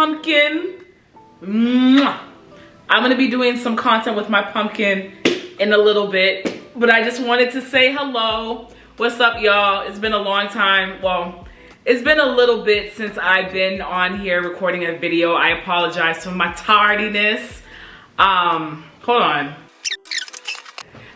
pumpkin. Mwah. I'm gonna be doing some content with my pumpkin in a little bit, but I just wanted to say hello. What's up, y'all? It's been a long time. Well, it's been a little bit since I've been on here recording a video. I apologize for my tardiness. Hold on.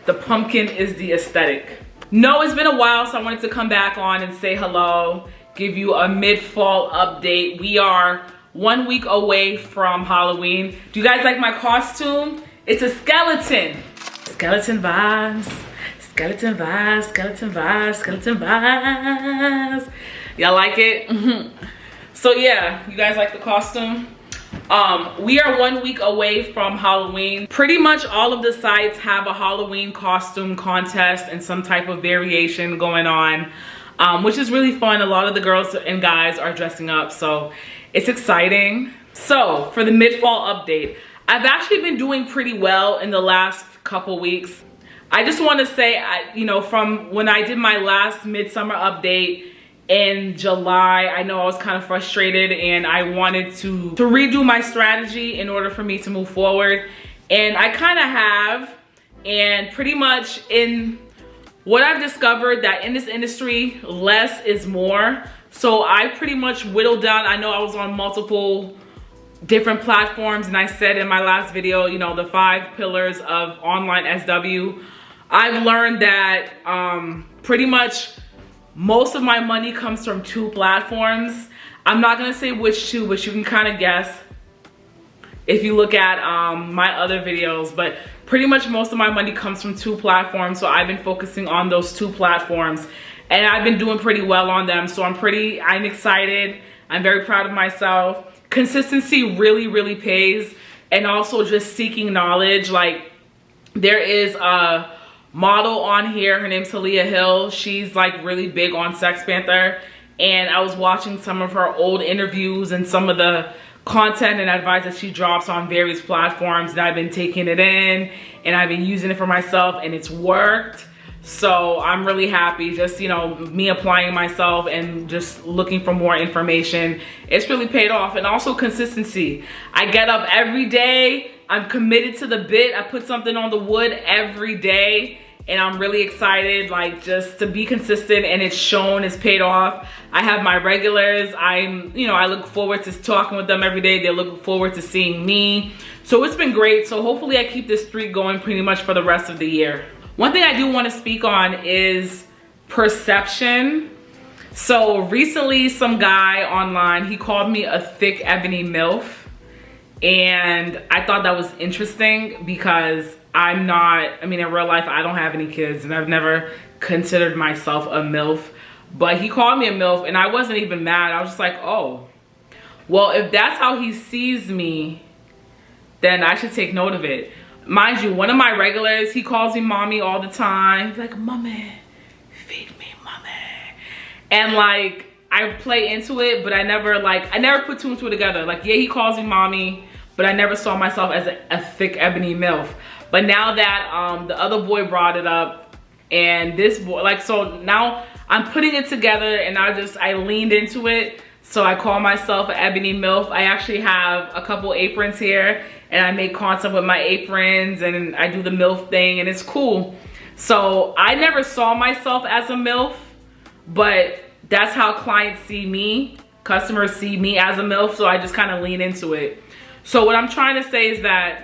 The pumpkin is the aesthetic. No, it's been a while, so I wanted to come back on and say hello, give you a mid-fall update. We are 1 week away from Halloween. Do you guys like my costume? It's a skeleton. Skeleton vibes, skeleton vibes, skeleton vibes, skeleton vibes. Y'all like it? So yeah, you guys like the costume? We are 1 week away from Halloween. Pretty much all of the sites have a Halloween costume contest and some type of variation going on, which is really fun. A lot of the girls and guys are dressing up, so it's exciting. So for the mid-fall update, I've actually been doing pretty well in the last couple weeks. I just want to say, from when I did my last midsummer update in July, I know I was kind of frustrated and I wanted to redo my strategy in order for me to move forward. And I kind of have, and pretty much in what I've discovered that in this industry, less is more. So I pretty much whittled down. I know I was on multiple different platforms and I said in my last video, the 5 pillars of online SW. I've learned that pretty much most of my money comes from 2 platforms. I'm not gonna say which 2, but you can kind of guess if you look at my other videos. But pretty much most of my money comes from 2 platforms. So I've been focusing on those 2 platforms and I've been doing pretty well on them. So I'm excited. I'm very proud of myself. Consistency really, really pays. And also just seeking knowledge. Like, there is a model on here, her name's Talia Hill. She's like really big on Sex Panther, and I was watching some of her old interviews and some of the content and advice that she drops on various platforms, and I've been taking it in and I've been using it for myself and it's worked. So I'm really happy, just me applying myself and just looking for more information. It's really paid off. And also consistency. I get up every day, I'm committed to the bit, I put something on the wood every day. And I'm really excited, like, just to be consistent, and it's shown, it's paid off. I have my regulars. I look forward to talking with them every day. They look forward to seeing me. So it's been great. So hopefully I keep this streak going pretty much for the rest of the year. One thing I do want to speak on is perception. So recently some guy online, he called me a thick ebony MILF. And I thought that was interesting because in real life, I don't have any kids and I've never considered myself a MILF. But he called me a MILF and I wasn't even mad. I was just like, oh, well, if that's how he sees me, then I should take note of it. Mind you, one of my regulars, he calls me mommy all the time. He's like, mommy, feed me, mommy. And like, I play into it, but I never put 2 and 2 together. Like, yeah, he calls me mommy, but I never saw myself as a thick ebony MILF. But now that the other boy brought it up, and this boy, so now I'm putting it together, and I leaned into it. So I call myself an ebony MILF. I actually have a couple aprons here, and I make content with my aprons, and I do the MILF thing, and it's cool. So I never saw myself as a MILF, but that's how clients see me. Customers see me as a MILF, so I just kind of lean into it. So what I'm trying to say is that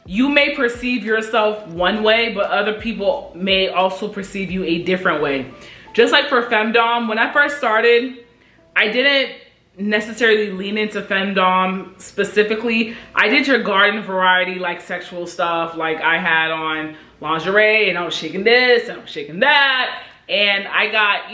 you may perceive yourself one way, but other people may also perceive you a different way. Just like for femdom, when I first started, I didn't necessarily lean into femdom specifically. I did your garden variety, like sexual stuff. Like, I had on lingerie and I was shaking this and I was shaking that. And I got,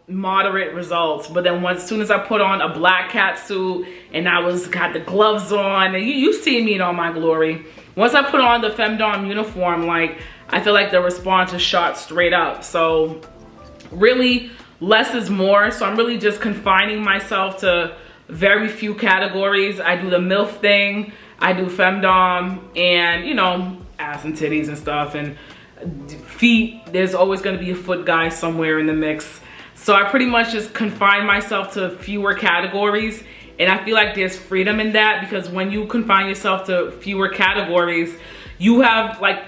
moderate results. But then as soon as I put on a black cat suit and got the gloves on, and you see me in all my glory. Once I put on the femdom uniform, like, I feel like the response is shot straight up. So really, less is more. So I'm really just confining myself to very few categories. I do the MILF thing, I do femdom, and ass and titties and stuff, and feet. There's always going to be a foot guy somewhere in the mix. So I pretty much just confine myself to fewer categories, And I feel like there's freedom in that, because when you confine yourself to fewer categories, you have like,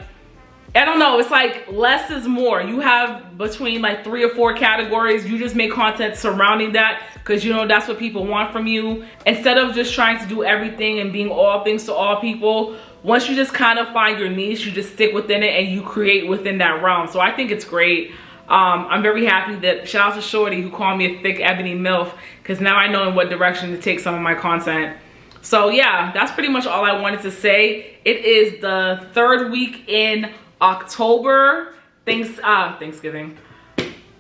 I don't know, it's like less is more. You have between like 3 or 4 categories. You just make content surrounding that because you know that's what people want from you. Instead of just trying to do everything and being all things to all people, once you just kind of find your niche, you just stick within it and you create within that realm. So I think it's great. I'm very happy that, shout out to Shorty who called me a thick ebony MILF, because now I know in what direction to take some of my content. So yeah, that's pretty much all I wanted to say. It is the 3rd week in October. Thanksgiving.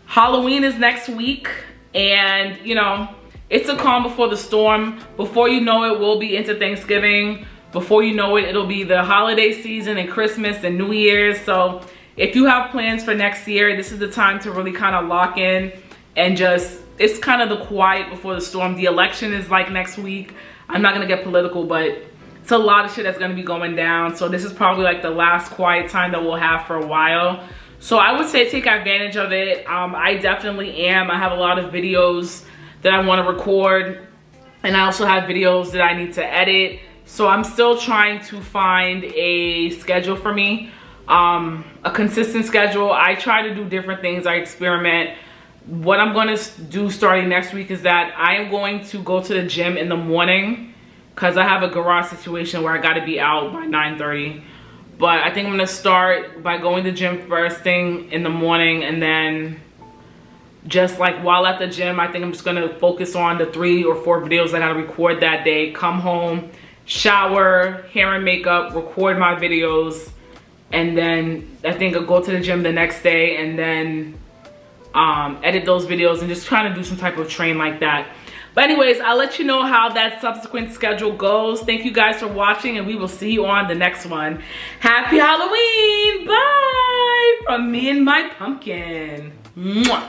Halloween is next week, and you know, it's a calm before the storm. Before you know it, we'll be into Thanksgiving. Before you know it, it'll be the holiday season and Christmas and New Year's. So if you have plans for next year, this is the time to really kind of lock in and just, it's kind of the quiet before the storm. The election is like next week. I'm not gonna get political, but it's a lot of shit that's gonna be going down. So this is probably like the last quiet time that we'll have for a while. So I would say take advantage of it. I definitely am. I have a lot of videos that I wanna record, and I also have videos that I need to edit. So I'm still trying to find a schedule for me. A consistent schedule. I try to do different things. I experiment. What I'm going to do starting next week is that I am going to go to the gym in the morning, because I have a garage situation where I got to be out by 9:30. But I think I'm going to start by going to the gym first thing in the morning, and then just like while at the gym, I think I'm just going to focus on the 3 or 4 videos I got to record that day. Come home, shower, hair and makeup, record my videos, and then I think I'll go to the gym the next day and then edit those videos and just trying to do some type of train like that. But anyways, I'll let you know how that subsequent schedule goes. Thank you guys for watching, and we will see you on the next one. Happy Halloween! Bye! From me and my pumpkin. Mwah.